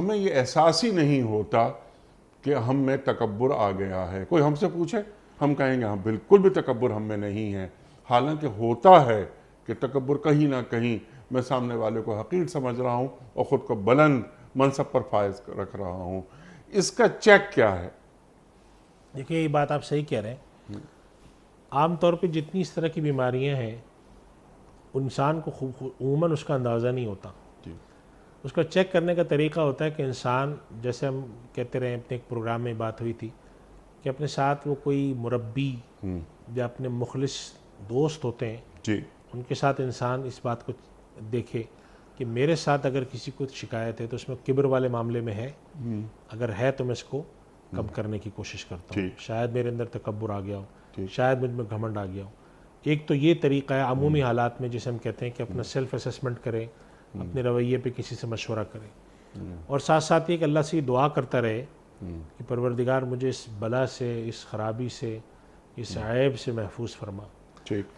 हमें ये एहसास ही नहीं होता कि हम में तकब्बुर आ गया है। कोई हमसे पूछे, हम कहेंगे हाँ बिल्कुल भी तकब्बुर हम में नहीं है, हालांकि होता है कि तकब्बुर कहीं ना कहीं मैं सामने वाले को हकीर समझ रहा हूँ और ख़ुद को बुलंद मनसब पर फायज रख रहा हूँ। इसका चेक क्या है? देखिए, ये बात आप सही कह रहे हैं। आम तौर पे जितनी इस तरह की बीमारियां हैं, इंसान को उमूमन उसका अंदाज़ा नहीं होता। जी। उसका चेक करने का तरीका होता है कि इंसान, जैसे हम कहते रहे, अपने एक प्रोग्राम में बात हुई थी कि अपने साथ वो कोई मुरब्बी या अपने मुखलिस दोस्त होते हैं जी। उनके साथ इंसान इस बात को देखे कि मेरे साथ अगर किसी को शिकायत है तो उसमें किब्र वाले मामले में है, अगर है तो मैं इसको कम करने की कोशिश करता हूँ। शायद मेरे अंदर तकब्बुर आ गया हो, शायद मुझ में घमंड आ गया हो। एक तो ये तरीका है अमूमी हालात में, जिसे हम कहते हैं कि अपना सेल्फ असेसमेंट करें, अपने रवैये पे किसी से मशवरा करें, और साथ साथ ये कि अल्लाह से दुआ करता रहे कि परवरदिगार मुझे इस बला से, इस खराबी से, इस ऐब से महफूज फरमा।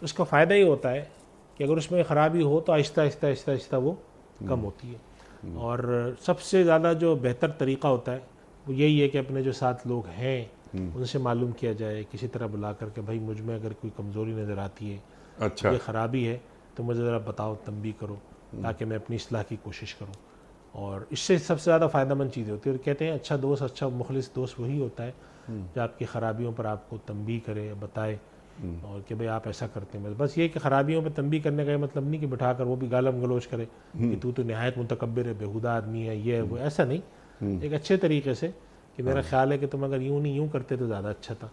उसका फ़ायदा ये होता है कि अगर उसमें ख़राबी हो तो आहिस्ता आहिस्ता आहिस्ता आहिस्ता वो कम होती है। और सबसे ज़्यादा जो बेहतर तरीका होता है वो यही है कि अपने जो साथ लोग हैं उनसे मालूम किया जाए, किसी तरह बुला करके, भाई मुझ में अगर कोई कमज़ोरी नज़र आती है, अच्छा, ये ख़राबी है, तो मुझे ज़रा बताओ, तंबी करो, ताकि मैं अपनी इस्लाह की कोशिश करूँ। और इससे सबसे ज़्यादा फ़ायदेमंद चीज़ होती है। और कहते हैं अच्छा दोस्त, अच्छा मुखलिस दोस्त वही होता है जो आपकी ख़राबियों पर आपको तंबी करे, बताए, और कि भाई आप ऐसा करते हैं। बस ये कि ख़राबियों पर तंबी करने का ये मतलब नहीं कि बिठाकर वो भी गालम गलोच करे कि तू तो नहायत मुतकब्बिर है, बेहुदा आदमी है, ये है वो, ऐसा नहीं। एक अच्छे तरीके से कि मेरा ख्याल है कि तुम अगर यूँ नहीं यूँ करते तो ज़्यादा अच्छा था।